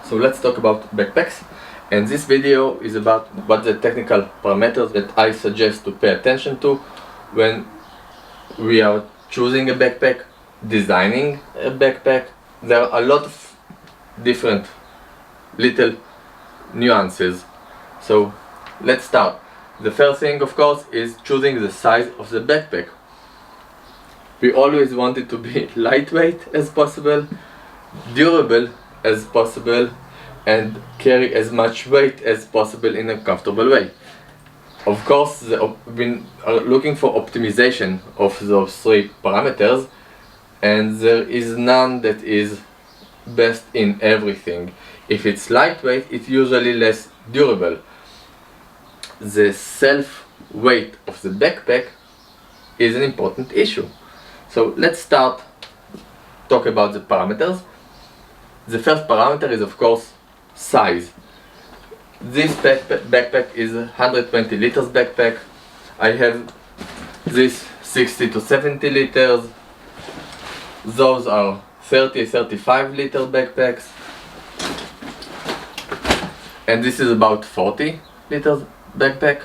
So let's talk about backpacks, and this video is about what the technical parameters that I suggest to pay attention to when we are choosing a backpack, designing a backpack. There are a lot of different little nuances. So let's start. The first thing, of course, is choosing the size of the backpack. We always want it to be lightweight as possible, durable as possible, and carry as much weight as possible in a comfortable way. Of course, we are looking for optimization of those three parameters, and there is none that is best in everything. If it's lightweight, it's usually less durable. The self-weight of the backpack is an important issue. So let's start talk about the parameters. The first parameter is, of course, size. This backpack is a 120 liters backpack. I have this 60 to 70 liters. Those are 35 liter backpacks. And this is about 40 liters backpack.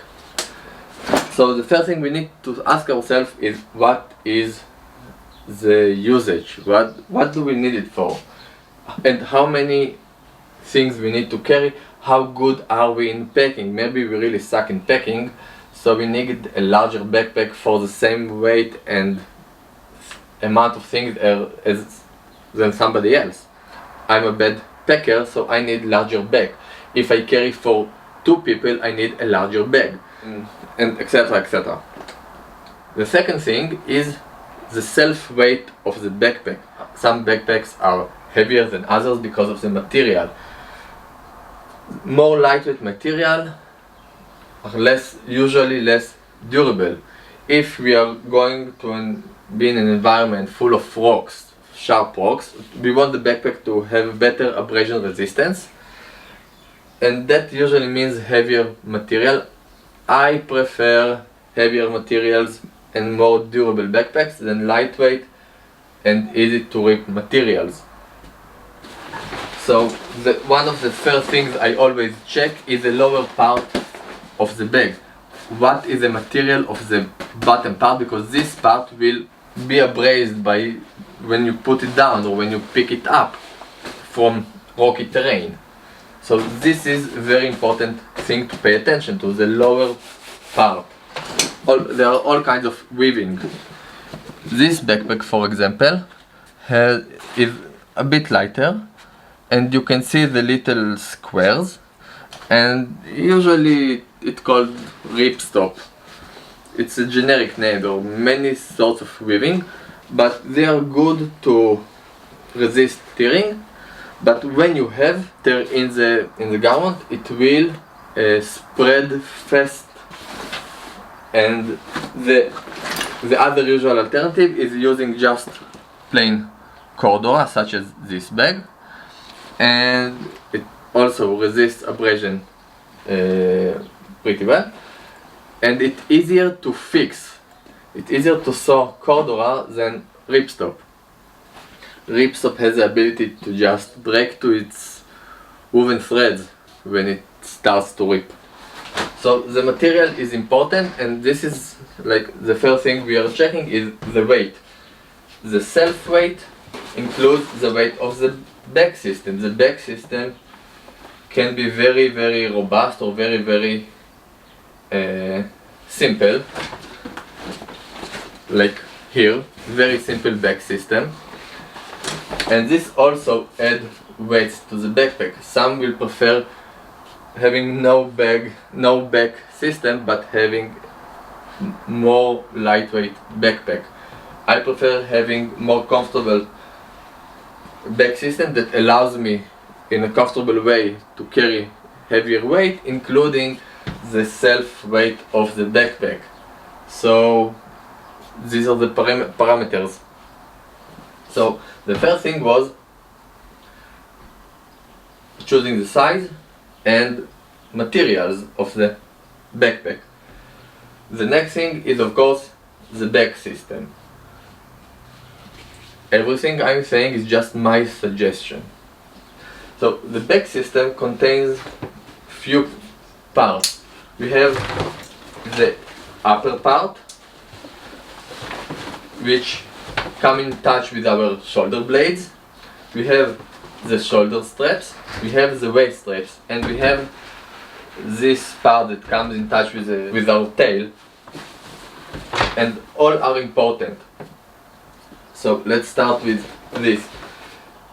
So the first thing we need to ask ourselves is, what is the usage? What do we need it for? And how many things we need to carry? How good are we in packing? Maybe we really suck in packing, so we need a larger backpack for the same weight and amount of things than somebody else. I'm a bad packer, so I need larger bag. If I carry for 2 people, I need a larger bag, and etc, etc. The second thing is the self-weight of the backpack. Some backpacks are heavier than others because of the material. More lightweight material are usually less durable. If we are going to be in an environment full of rocks, sharp rocks, we want the backpack to have better abrasion resistance, and that usually means heavier material. I prefer heavier materials and more durable backpacks than lightweight and easy to rip materials. So one of the first things I always check is the lower part of the bag. What is the material of the bottom part? Because this part will be abrased by when you put it down or when you pick it up from rocky terrain. So this is a very important thing to pay attention to, the lower part. There are all kinds of weaving. This backpack, for example, is a bit lighter, and you can see the little squares, and usually it's called ripstop. It's a generic name. There are many sorts of weaving, but they are good to resist tearing. But when you have tear in the garment, it will spread fast. And the other usual alternative is using just plain Cordura, such as this bag, and it also resists abrasion pretty well, and it's easier to fix. It's easier to sew Cordura than ripstop. Ripstop has the ability to just break to its woven threads when it starts to rip. So the material is important, and this is like the first thing we are checking is the weight. The self-weight includes the weight of the bag system. The bag system can be very, very robust or very, very simple, like here, very simple bag system. And this also adds weight to the backpack. Some will prefer having no back system, but having more lightweight backpack. I prefer having more comfortable back system that allows me in a comfortable way to carry heavier weight, including the self-weight of the backpack. So these are the parameters. So the first thing was choosing the size and materials of the backpack. The next thing is, of course, the bag system. Everything I'm saying is just my suggestion. So the back system contains few parts. We have the upper part, which come in touch with our shoulder blades. We have the shoulder straps, we have the waist straps, and we have this part that comes in touch with our tail, and all are important. So let's start with this.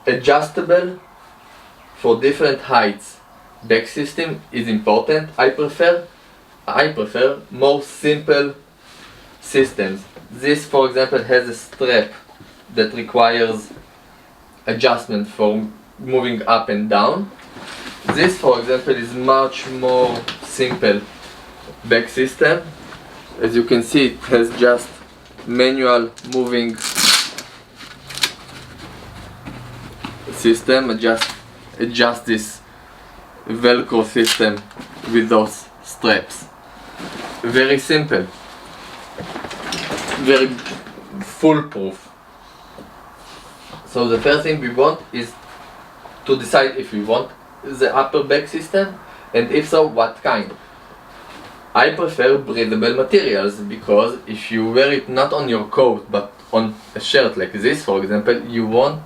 Adjustable for different heights back system is important. I prefer more simple systems. This, for example, has a strap that requires adjustment for moving up and down. This, for example, is much more simple back system. As you can see, it has just manual moving system. Adjust this Velcro system with those straps. Very simple, very foolproof. So the first thing we want is to decide if we want the upper back system, and if so, what kind. I prefer breathable materials because if you wear it not on your coat but on a shirt like this, for example, you want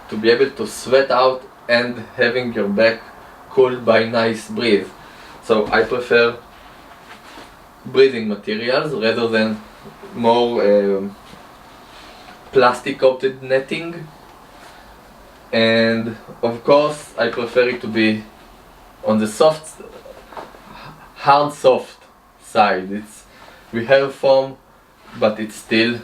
to be able to sweat out and having your back cooled by nice breeze. So I prefer breathing materials rather than more plastic coated netting. And of course I prefer it to be on the hard soft side. We have foam, but it's still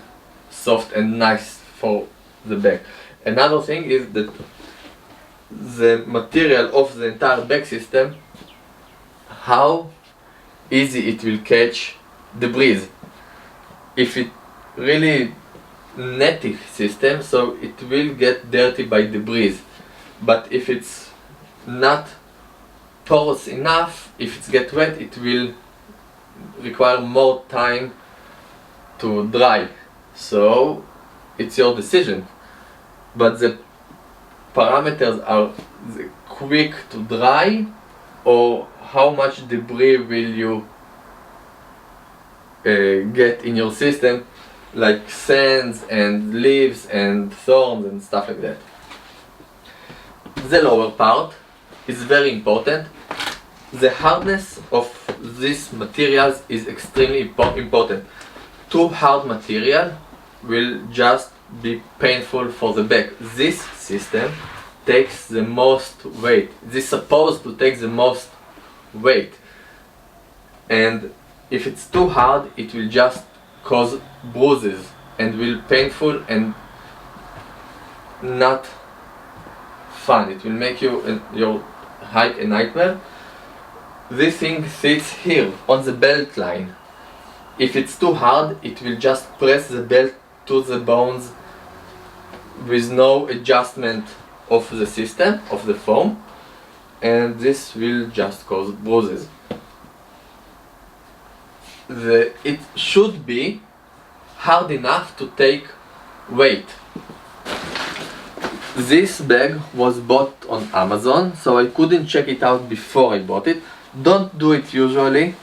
soft and nice for the back. Another thing is that the material of the entire back system, how easy it will catch the breeze. If it really netting system, so it will get dirty by the breeze, but if it's not porous enough, if it gets wet, it will require more time to dry. So it's your decision, but the parameters are the quick to dry or how much debris will you get in your system, like sands and leaves and thorns and stuff like that. The lower part is very important. The hardness of these materials is extremely important. Too hard material will just be painful for the back. This system takes the most weight. This is supposed to take the most weight, and if it's too hard, it will just cause bruises and will painful and not fun. It will make your hike a nightmare. This thing sits here on the belt line. If it's too hard, it will just press the belt to the bones with no adjustment of the system, of the foam, and this will just cause bruises. It should be hard enough to take weight. This bag was bought on Amazon, so I couldn't check it out before I bought it. Don't do it usually.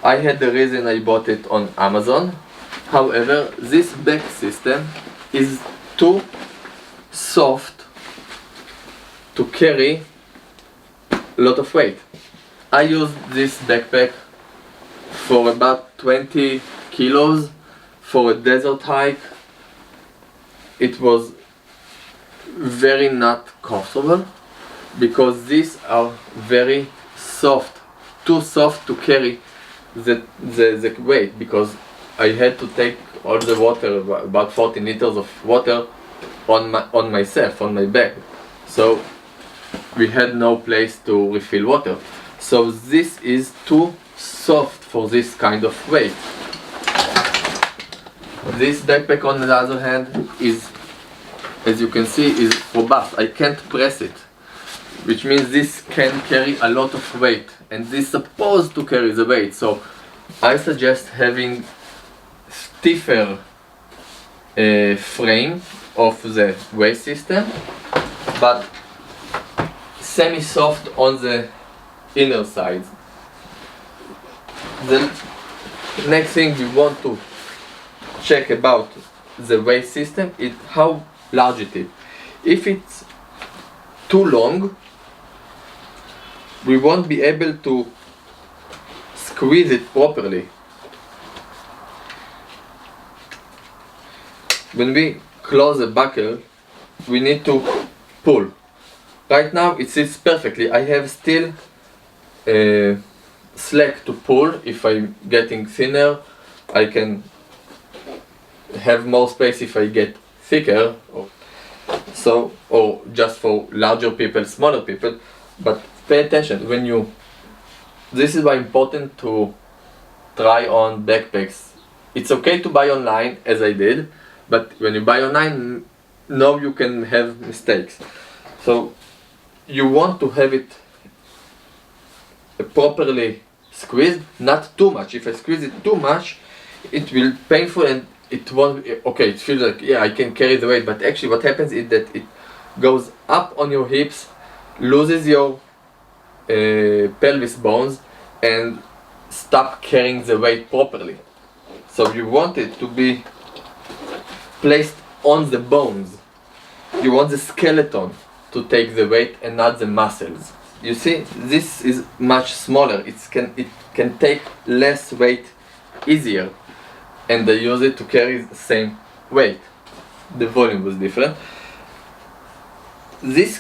I had the reason I bought it on Amazon. However, this bag system is too soft to carry a lot of weight. I used this backpack for about 20 kilos for a desert hike. It was very not comfortable because these are very soft, too soft to carry the weight, because I had to take all the water, about 40 liters of water on myself, on my back. So we had no place to refill water. So this is too soft for this kind of weight. This backpack, on the other hand, is, as you can see, is robust. I can't press it, which means this can carry a lot of weight, and this is supposed to carry the weight. So I suggest having stiffer frame of the waist system, but semi-soft on the inner side. The next thing we want to check about the waist system is how large it is. If it's too long, we won't be able to squeeze it properly. When we close the buckle, we need to pull. Right now it sits perfectly. I have still slack to pull. If I'm getting thinner, I can have more space if I get thicker. So, or just for larger people, smaller people. But pay attention when you. This is why important to try on backpacks. It's okay to buy online, as I did, but when you buy online, know you can have mistakes. So you want to have it properly squeezed, not too much. If I squeeze it too much, it will be painful and it won't. Okay, it feels like yeah I can carry the weight, but actually what happens is that it goes up on your hips, loses your pelvis bones, and stop carrying the weight properly. So you want it to be placed on the bones. You want the skeleton to take the weight and not the muscles. You see, this is much smaller. It can take less weight easier, and they use it to carry the same weight. The volume was different. This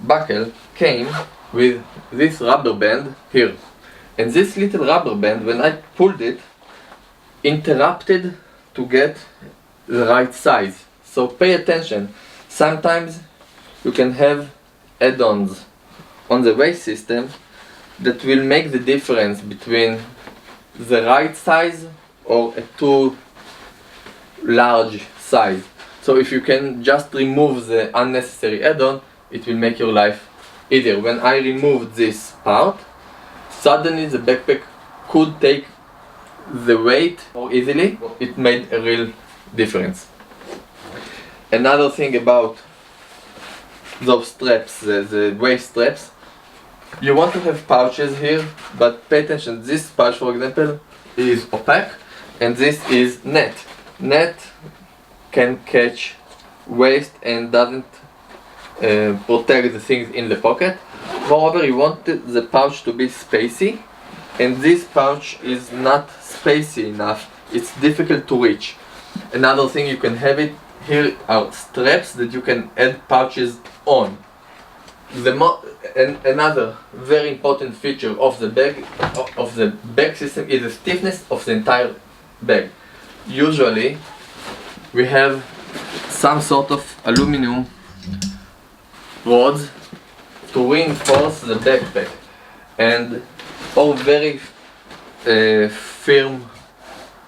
buckle came with this rubber band here, and this little rubber band, when I pulled it, interrupted to get the right size. So pay attention. Sometimes you can have add-ons on the waist system that will make the difference between the right size or a too large size. So if you can just remove the unnecessary add-on, it will make your life easier. When I removed this part, suddenly the backpack could take the weight more easily. It made a real difference. Another thing about those straps, the waist straps, you want to have pouches here, but pay attention. This pouch, for example, is opaque, and this is net. Net can catch waste and doesn't protect the things in the pocket. Moreover, you want the pouch to be spacey, and this pouch is not spacey enough. It's difficult to reach. Another thing, you can have it here are straps that you can add pouches on. Another very important feature of the bag system is the stiffness of the entire bag. Usually we have some sort of aluminum rods to reinforce the backpack, and or very firm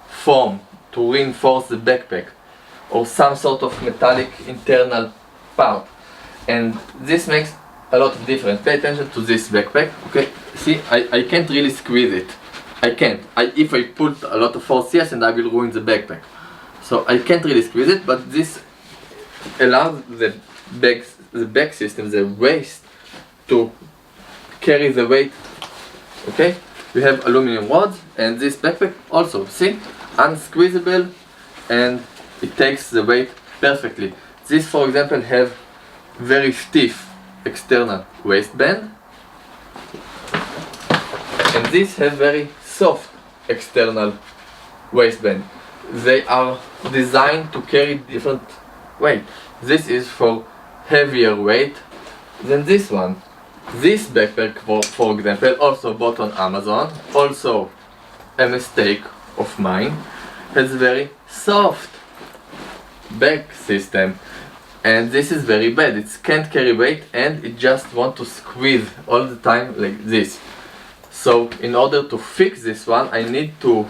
foam to reinforce the backpack, or some sort of metallic internal part, and this makes a lot of difference. Pay attention to this backpack. Okay, see, I can't really squeeze it. I can't. If I put a lot of force, yes, and I will ruin the backpack. So I can't really squeeze it, but this allows the back system, the waist, to carry the weight. Okay, we have aluminum rods, and this backpack also, see, unsqueezable, and it takes the weight perfectly. This, for example, have very stiff external waistband, and this have very soft external waistband. They are designed to carry different weight. This is for heavier weight than this one. This backpack, for example, also bought on Amazon, also a mistake of mine, has very soft back system, and this is very bad. It can't carry weight, and it just wants to squeeze all the time like this. So in order to fix this one, I need to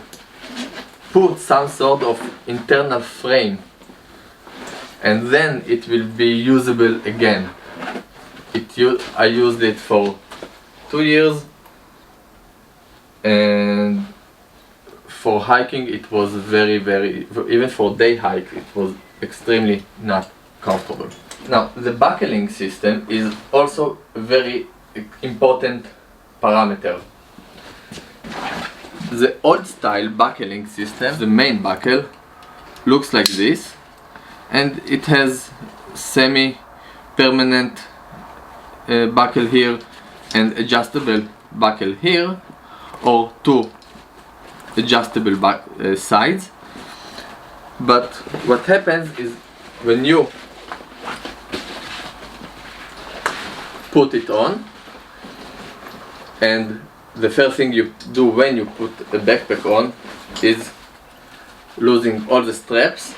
put some sort of internal frame, and then it will be usable again. I used it for 2 years, and for hiking it was very, even for day hike, it was extremely not comfortable. Now, the buckling system is also a very important parameter. The old style buckling system, the main buckle, looks like this, and it has semi-permanent buckle here and adjustable buckle here, or two adjustable sides. But what happens is when you put it on, and the first thing you do when you put a backpack on is losing all the straps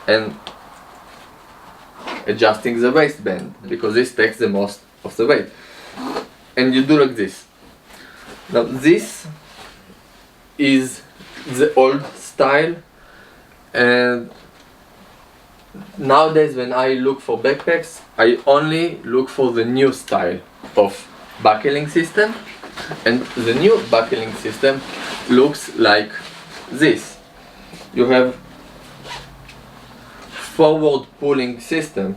and adjusting the waistband, because this takes the most of the weight. And you do like this. Now this is the old style, and nowadays when I look for backpacks, I only look for the new style of buckling system, and the new buckling system looks like this. You have forward pulling system.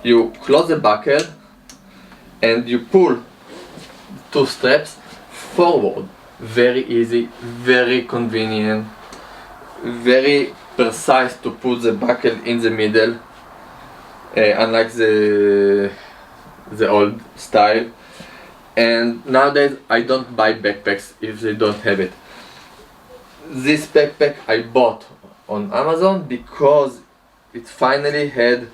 You close the buckle and you pull two straps forward. Very easy, very convenient, very precise to put the buckle in the middle, unlike the old style. And nowadays I don't buy backpacks if they don't have it. This backpack I bought on Amazon because it finally had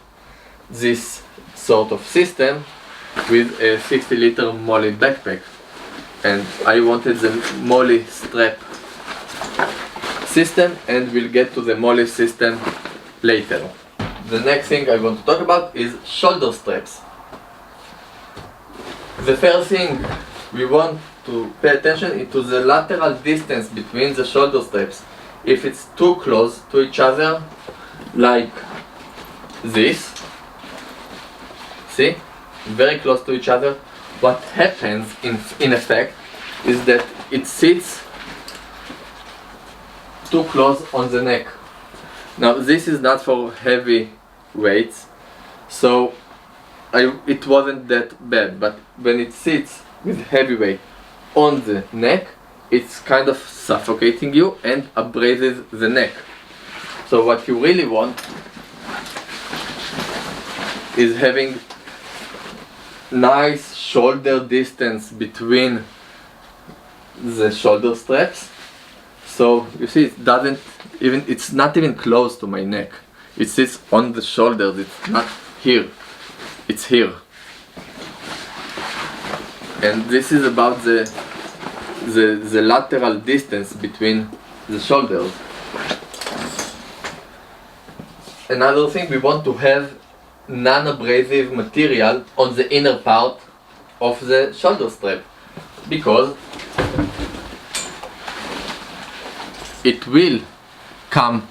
this sort of system with a 60-liter MOLLE backpack, and I wanted the MOLLE strap system, and we'll get to the MOLLE system later. The next thing I want to talk about is shoulder straps. The first thing we want to pay attention is to the lateral distance between the shoulder straps. If it's too close to each other, like this, see, very close to each other, what happens in effect is that it sits too close on the neck. Now this is not for heavy weights, so it wasn't that bad, but when it sits with heavy weight on the neck, it's kind of suffocating you and abrases the neck. So what you really want is having nice shoulder distance between the shoulder straps. So you see, it's not even close to my neck. It sits on the shoulders, it's not here, it's here. And this is about the lateral distance between the shoulders. Another thing, we want to have non-abrasive material on the inner part of the shoulder strap, because it will come,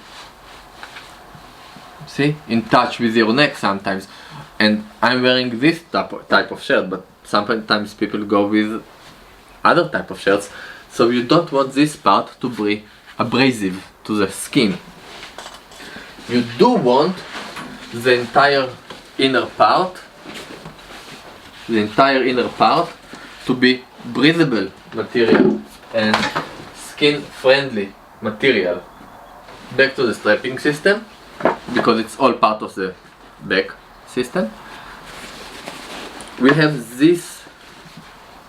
see, in touch with your neck sometimes. And I'm wearing this type of shirt, but sometimes people go with other type of shirts, so you don't want this part to be abrasive to the skin. You do want the entire inner part to be breathable material and skin friendly material. Back to the strapping system, because it's all part of the back system. We have this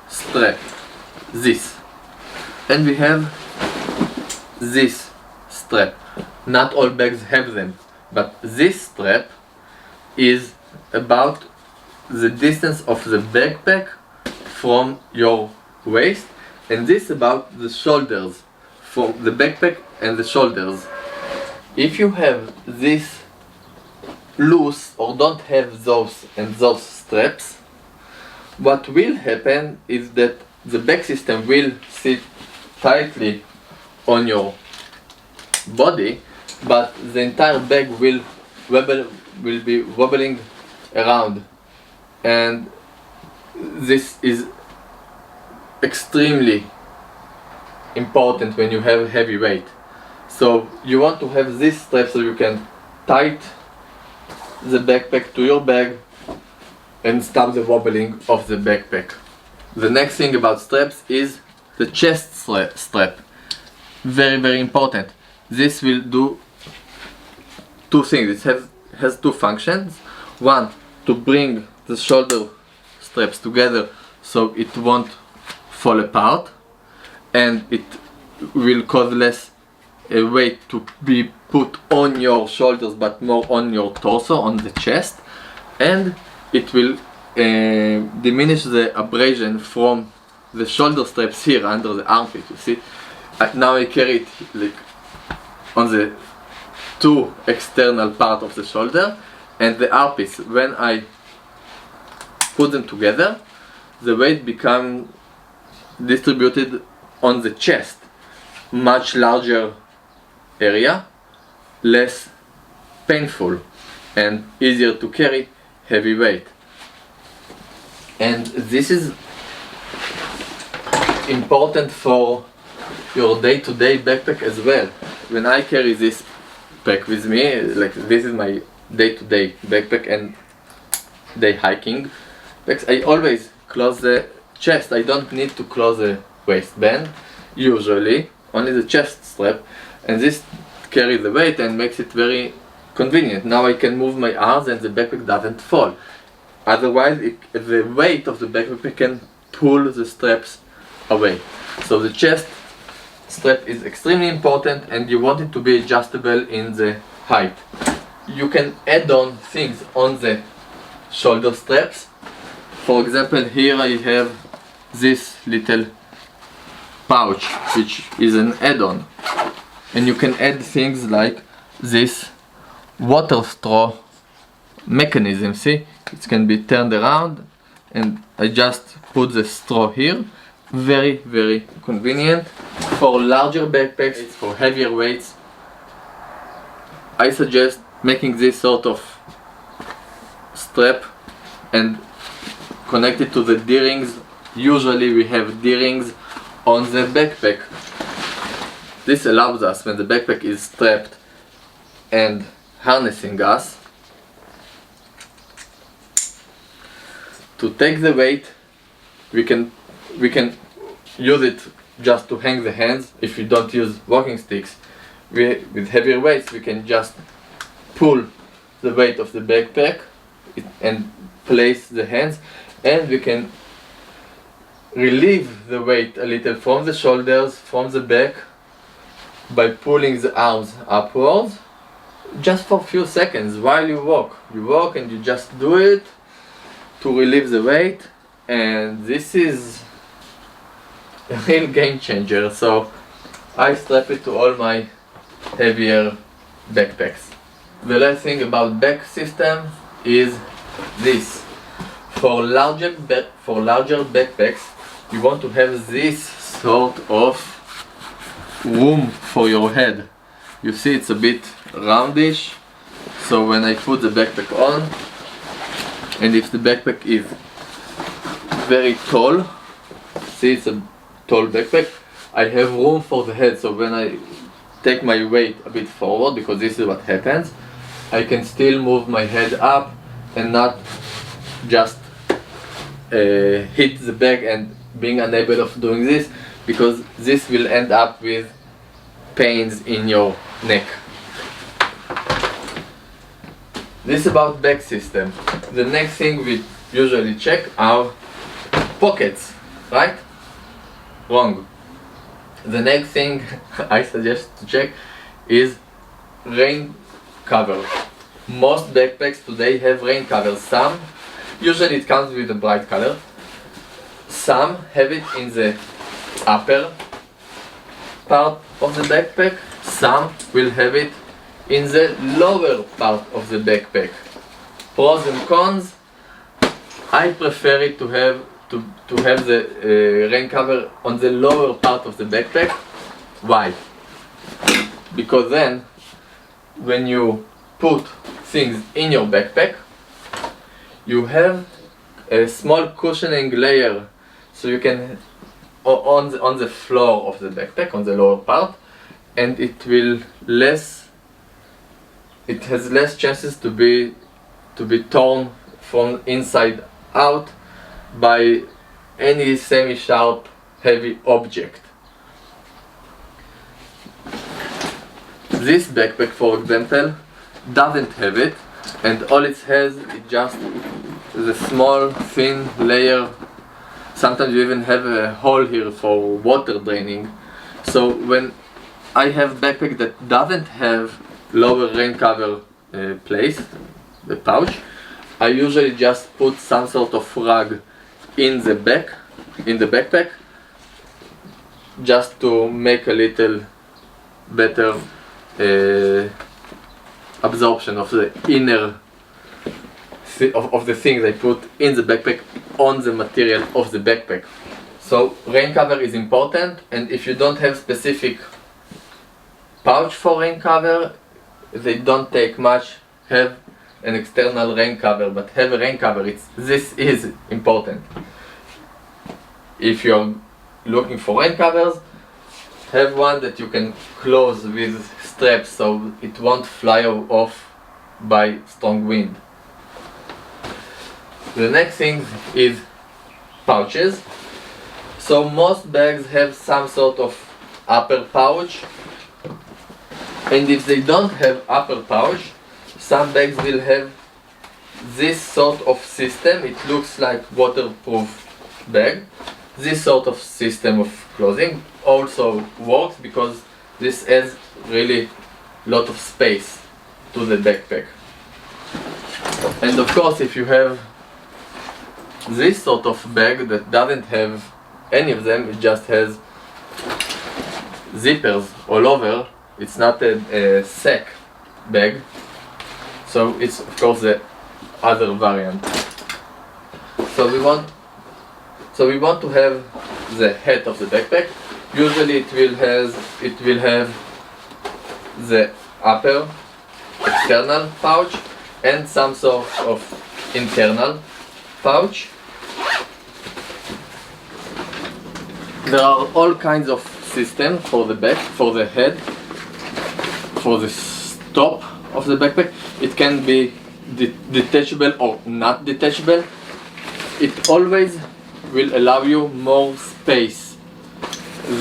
strap, this, and we have this strap. Not all bags have them, but this strap is about the distance of the backpack from your waist, and this about the shoulders, from the backpack and the shoulders. If you have this loose or don't have those and those straps, what will happen is that the back system will sit tightly on your body, but the entire bag will be wobbling around, and this is extremely important when you have heavy weight. So you want to have this strap so you can tight the backpack to your bag and stop the wobbling of the backpack. The next thing about straps is the chest strap. Very important. This will do two things. It has two functions. One, to bring the shoulder straps together so it won't fall apart, and it will cause less weight to be put on your shoulders but more on your torso, on the chest, and it will diminish the abrasion from the shoulder straps here under the armpit. You see, now I carry it like on the two external part of the shoulder and the armpits. When I put them together, the weight becomes distributed on the chest, much larger area, less painful and easier to carry heavy weight. And this is important for your day-to-day backpack as well. When I carry this pack with me, like this is my day-to-day backpack and day hiking packs, I always close the chest. I don't need to close the waistband, usually only the chest strap, and this carries the weight and makes it very convenient. Now I can move my arms and the backpack doesn't fall. Otherwise the weight of the backpack can pull the straps away. So the chest strap is extremely important, and you want it to be adjustable in the height. You can add on things on the shoulder straps. For example, here I have this little pouch which is an add-on, and you can add things like this water straw mechanism. See, it can be turned around and I just put the straw here. Very convenient for larger backpacks, for heavier weights. I suggest making this sort of strap and connect it to the D-rings. Usually we have D-rings on the backpack. This allows us, when the backpack is strapped and harnessing us, to take the weight. We can use it just to hang the hands. If you don't use walking sticks, with heavier weights we can just pull the weight of the backpack and place the hands, and we can relieve the weight a little from the shoulders, from the back, by pulling the arms upwards just for a few seconds while you walk. You walk and you just do it to relieve the weight, and this is a real game changer. So I strap it to all my heavier backpacks. The last thing about back system is this. For larger backpacks, you want to have this sort of room for your head. You see, it's a bit roundish, so when I put the backpack on, and if the backpack is very tall, see, it's a tall backpack, I have room for the head. So when I take my weight a bit forward, because this is what happens, I can still move my head up and not just hit the bag and being unable of doing this, because this will end up with pains in your neck. This is about back system. The next thing we usually check are pockets, right? Wrong. The next thing I suggest to check is rain cover. Most backpacks today have rain covers. Some, usually it comes with a bright color. Some have it in the upper part of the backpack. Some will have it in the lower part of the backpack. Pros and cons. I prefer it to have the rain cover on the lower part of the backpack. Why? Because then when you put things in your backpack, you have a small cushioning layer, so you can on the floor of the backpack, on the lower part, and it has less chances to be to be torn from inside out by any semi-sharp heavy object. This backpack, for example, doesn't have it, and all it has is just the small thin layer. Sometimes you even have a hole here for water draining. So when I have backpack that doesn't have lower rain cover place, the pouch, I usually just put some sort of rug in the backpack, just to make a little better absorption of the inner of the things I put in the backpack on the material of the backpack. So rain cover is important, and if you don't have specific pouch for rain cover, they don't take much. Have an external rain cover, but have a rain cover. This is important. If you're looking for rain covers, have one that you can close with straps so it won't fly off by strong wind. The next thing is pouches. So most bags have some sort of upper pouch, and if they don't have upper pouch, some bags will have this sort of system. It looks like waterproof bag. This sort of system of clothing also works because this adds really lot of space to the backpack. And of course, if you have this sort of bag that doesn't have any of them, it just has zippers all over, it's not a sack bag, so it's of course the other variant. So we want to have the head of the backpack. Usually it will have the upper external pouch and some sort of internal pouch. There are all kinds of systems for the back, for the head, for the top of the backpack. It can be detachable or not detachable. It always will allow you more space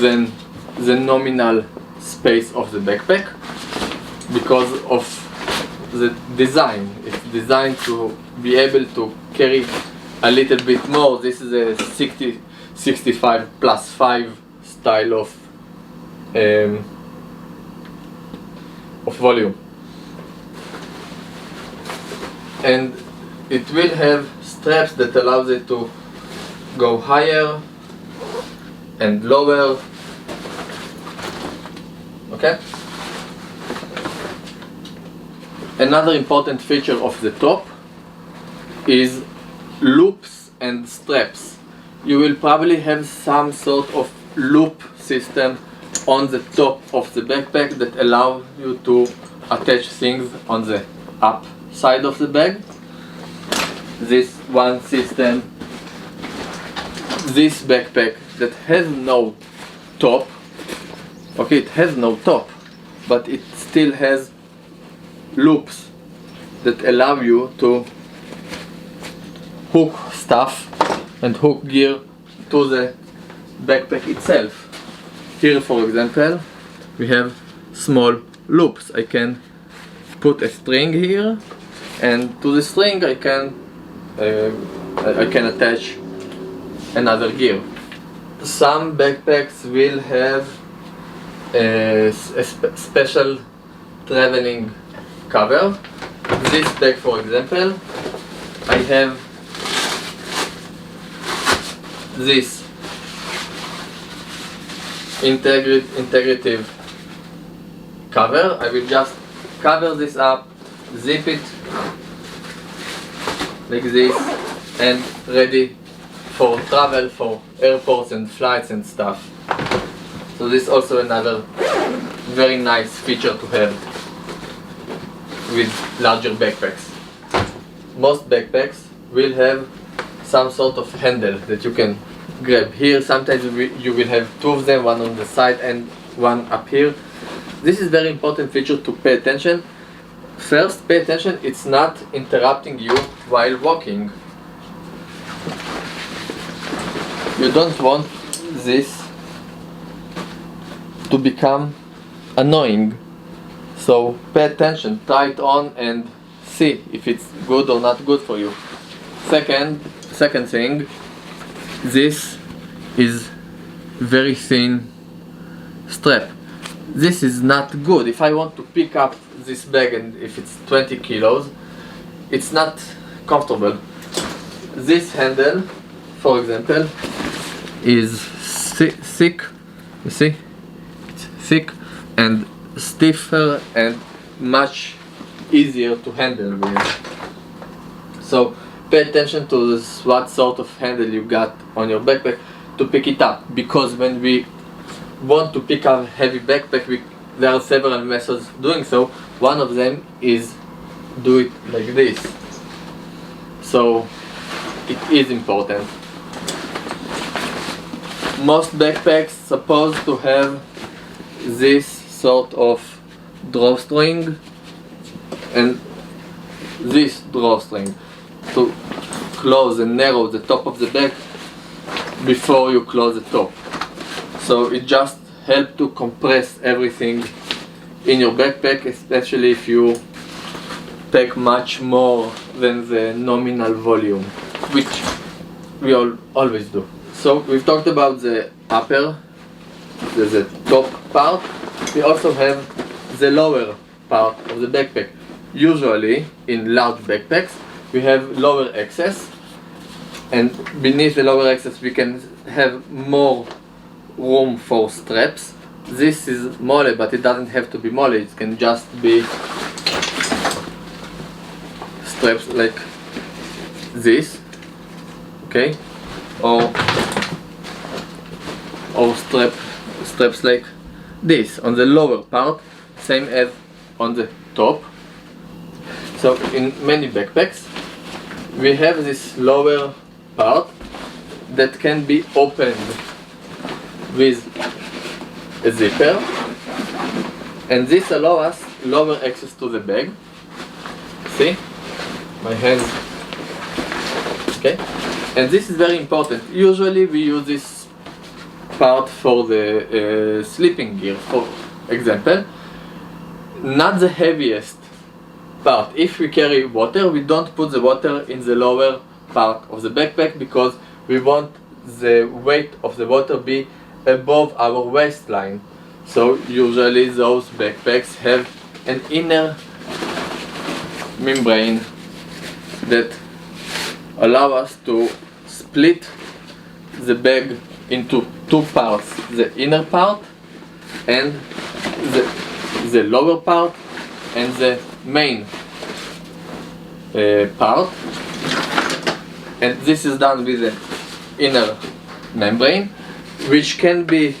than the nominal space of the backpack because of the design. It's designed to be able to carry a little bit more. This is a 65 plus 5 style of volume, and it will have straps that allows it to go higher and lower. Okay. Another important feature of the top is loops and straps. You will probably have some sort of loop system on the top of the backpack that allow you to attach things on the up side of the bag. This one system, this backpack that has no top, okay, it has no top, but it still has loops that allow you to hook stuff and hook gear to the backpack itself. Here, for example, we have small loops. I can put a string here, and to the string I can attach another gear. Some backpacks will have a special traveling cover. This bag, for example, I have this integrative cover. I will just cover this up, zip it like this, and ready for travel, for airports and flights and stuff. So this is also another very nice feature to have with larger backpacks. Most backpacks will have some sort of handle that you can grab. Here sometimes you will have two of them, one on the side and one up here. This is very important feature to pay attention. First, pay attention, it's not interrupting you while walking. You don't want this to become annoying. So pay attention, try it on and see if it's good or not good for you. Second thing, this is very thin strap. This is not good. If I want to pick up this bag and if it's 20 kilos, it's not comfortable. This handle, for example, is thick, you see? It's thick and stiffer and much easier to handle with. So pay attention to this, what sort of handle you got on your backpack to pick it up, because when we want to pick up heavy backpack, there are several methods doing so. One of them is do it like this. So it is important. Most backpacks supposed to have this sort of drawstring and this drawstring to close and narrow the top of the bag before you close the top. So it just helps to compress everything in your backpack, especially if you pack much more than the nominal volume, which we always do. So we've talked about the upper, the top part. We also have the lower part of the backpack. Usually in large backpacks we have lower access, and beneath the lower access we can have more room for straps. This is mole, but it doesn't have to be mole, it can just be straps like this, okay, or straps like this on the lower part, same as on the top. So in many backpacks we have this lower part that can be opened with a zipper, and this allows us lower access to the bag. See my hands, okay, and this is very important. Usually we use this part for the sleeping gear, for example, not the heaviest part. If we carry water, we don't put the water in the lower part of the backpack because we want the weight of the water be above our waistline. So usually those backpacks have an inner membrane that allow us to split the bag into two parts, the inner part and the lower part and the main part, and this is done with the inner membrane, which can be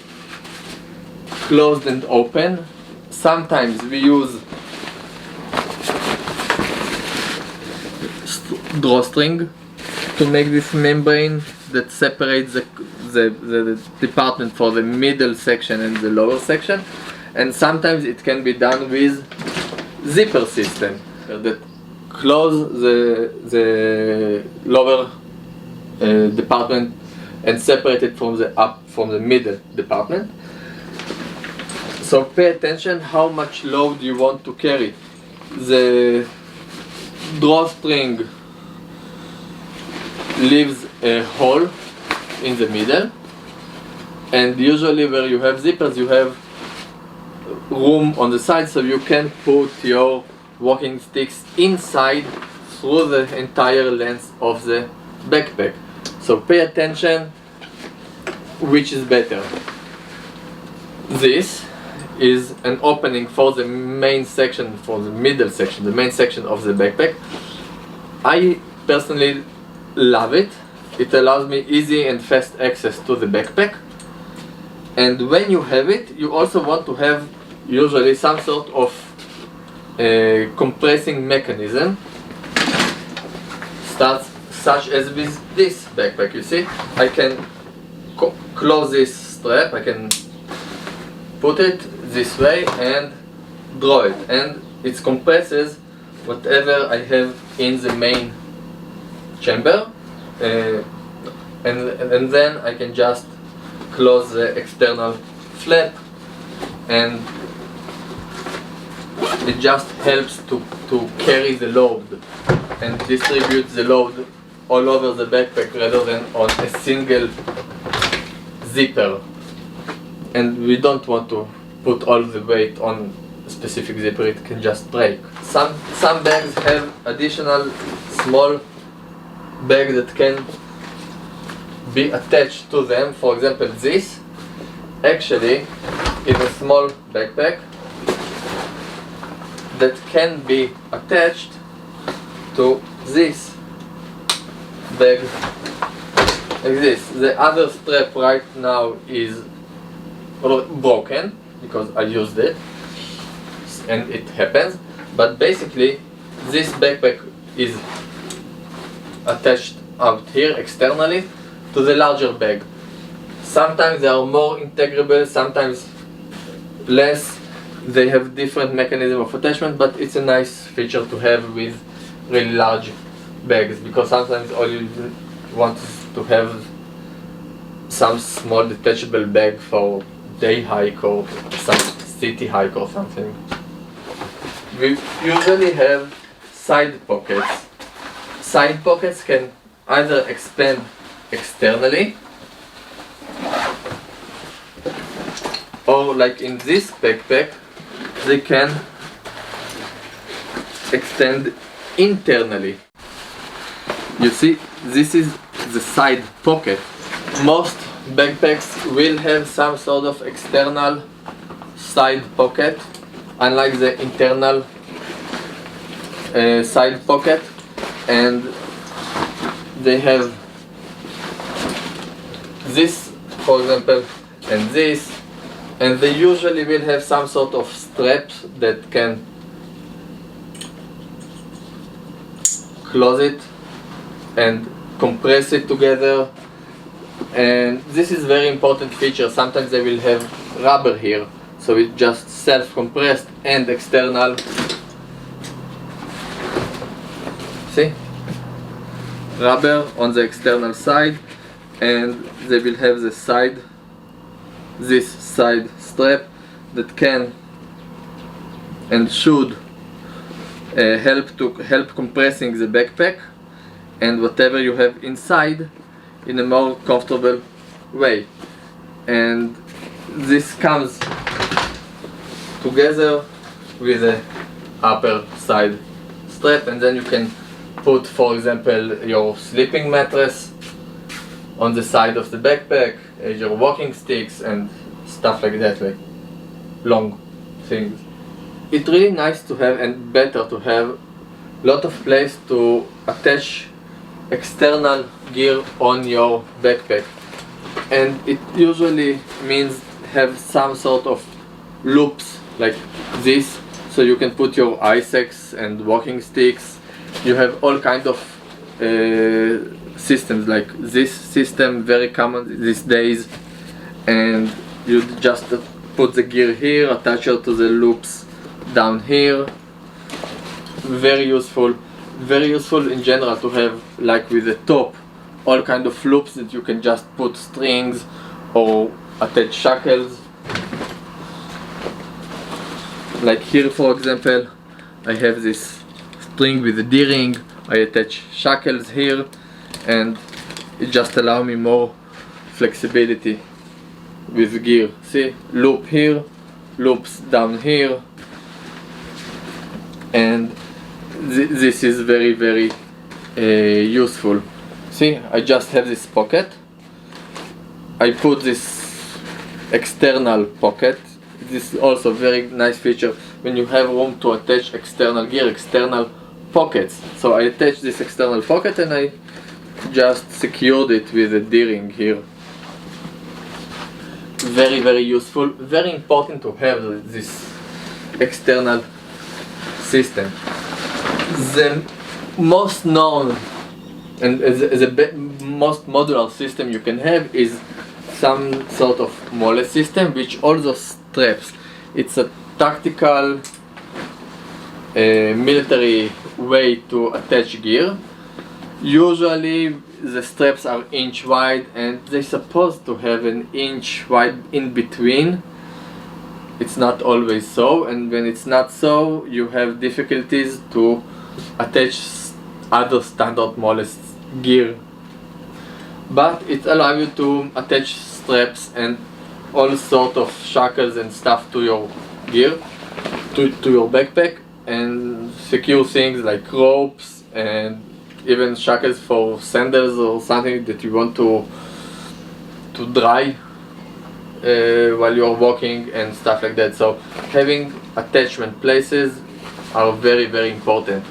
closed and open. Sometimes we use drawstring to make this membrane that separates the department for the middle section and the lower section, and sometimes it can be done with zipper system that close the lower department and separate it from the middle department. So pay attention how much load you want to carry. The drawstring leaves a hole in the middle, and usually where you have zippers you have room on the side, so you can put your walking sticks inside through the entire length of the backpack. So pay attention which is better. This is an opening for the main section, for the middle section, the main section of the backpack. I personally love it. It allows me easy and fast access to the backpack, and when you have it you also want to have usually some sort of compressing mechanism, such as with this backpack. You see, I can close this strap, I can put it this way and draw it, and it compresses whatever I have in the main chamber, and then I can just close the external flap, and it just helps to carry the load and distribute the load all over the backpack rather than on a single zipper. And we don't want to put all the weight on a specific zipper, it can just break. Some bags have additional small bag that can be attached to them. For example, this actually is a small backpack that can be attached to this bag like this. The other strap right now is broken because I used it and it happens, but basically this backpack is attached out here externally to the larger bag. Sometimes they are more integrable, sometimes less. They have different mechanism of attachment, but it's a nice feature to have with really large bags, because sometimes all you want is to have some small detachable bag for day hike or some city hike or something. We usually have side pockets. Side pockets can either expand externally, or like in this backpack, they can extend internally. You see, this is the side pocket. Most backpacks will have some sort of external side pocket, unlike the internal side pocket, and they have this, for example, and this, and they usually will have some sort of straps that can close it and compress it together. And this is very important feature. Sometimes they will have rubber here, so it's just self-compressed and external. See? Rubber on the external side, and they will have the side, this side strap that can and should help compressing the backpack and whatever you have inside in a more comfortable way. And this comes together with the upper side strap, and then you can put, for example, your sleeping mattress on the side of the backpack, your walking sticks and stuff like that, like long things. It's really nice to have, and better to have, lot of place to attach external gear on your backpack, and it usually means have some sort of loops like this, so you can put your ice axe and walking sticks. You have all kind of systems like this system, very common these days, and you just put the gear here, attach it to the loops down here. Very useful in general to have, like with the top, all kind of loops that you can just put strings or attach shackles. Like here, for example, I have this string with a D-ring. I attach shackles here, and it just allows me more flexibility with gear. See, loop here, loops down here, and this is very useful. See, I just have this pocket. I put this external pocket. This is also very nice feature when you have room to attach external gear, external pockets. So I attach this external pocket and I just secured it with a D-ring here. Very useful, very important to have this external system. The most known and the most modular system you can have is some sort of mole system, which also straps. It's a tactical military way to attach gear. Usually the straps are inch wide and they're supposed to have an inch wide in between. It's not always so, and when it's not so, you have difficulties to attach other standard molest gear. But it allows you to attach straps and all sort of shackles and stuff to your gear, to your backpack, and secure things like ropes and even shackles for sandals or something that you want to dry while you're walking and stuff like that. So having attachment places are very, very important.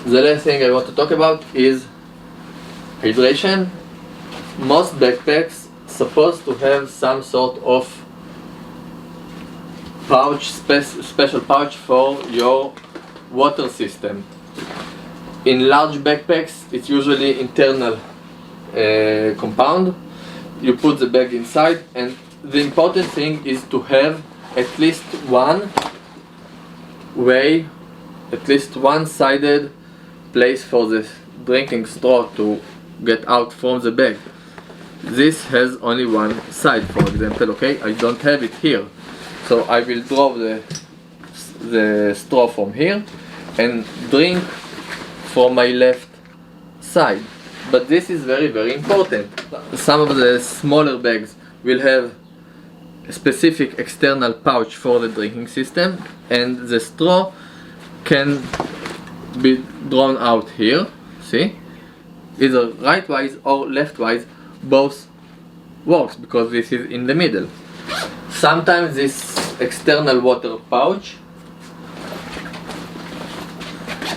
The last thing I want to talk about is hydration. Most backpacks supposed to have some sort of pouch, special pouch for your water system. In large backpacks, it's usually internal compound. You put the bag inside, and the important thing is to have at least one way, at least one-sided place for the drinking straw to get out from the bag. This has only one side, for example. Okay, I don't have it here, so I will draw the straw from here and drink from my left side. But this is very, very important. Some of the smaller bags will have a specific external pouch for the drinking system, and the straw can be drawn out here. See? Either right-wise or left-wise, both works because this is in the middle. Sometimes this external water pouch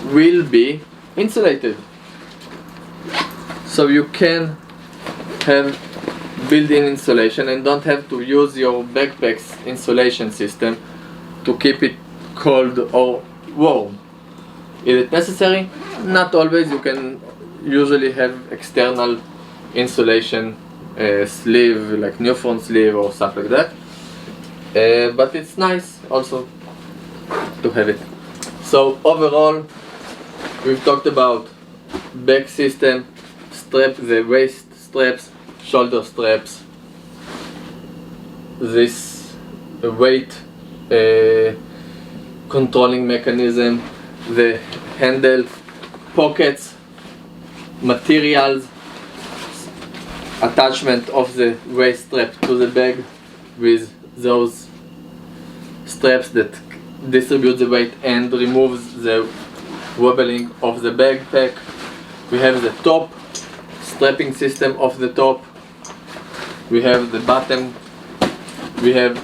will be insulated, so you can have built-in insulation and don't have to use your backpack's insulation system to keep it cold or warm. Is it necessary? Not always. You can usually have external insulation sleeve, like Nuform sleeve or stuff like that, but it's nice also to have it. So overall, we've talked about back system, strap, the waist straps, shoulder straps, this weight controlling mechanism, the handle, pockets, materials, attachment of the waist strap to the bag with those straps that distribute the weight and removes the wobbling of the backpack. We have the top, strapping system of the top. We have the bottom. We have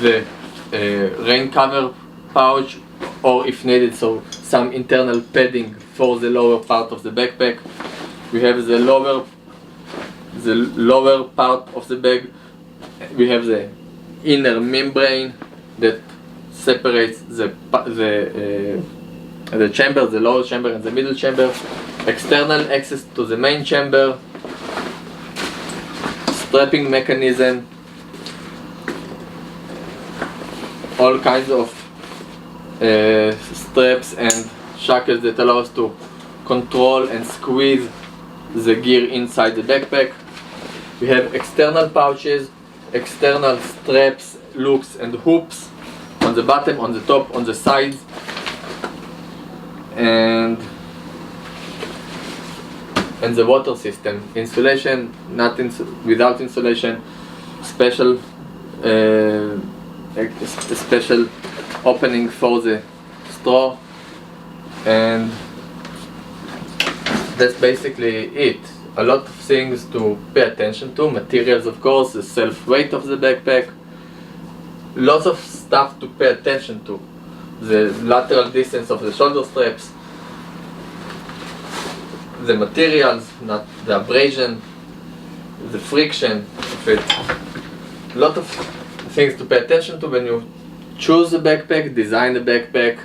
the rain cover pouch, or if needed, so some internal padding for the lower part of the backpack. We have the lower part of the bag. We have the inner membrane that separates the chamber, the lower chamber and the middle chamber. External access to the main chamber. Strapping mechanism. All kinds of straps and shackles that allow us to control and squeeze the gear inside the backpack. We have external pouches, external straps, loops and hoops on the bottom, on the top, on the sides, and the water system. Insulation, without insulation, special opening for the straw, and that's basically it. A lot of things to pay attention to. Materials, of course, the self-weight of the backpack. Lots of stuff to pay attention to. The lateral distance of the shoulder straps. The materials, not the abrasion, the friction of it. A lot of things to pay attention to when you choose a backpack, design a backpack,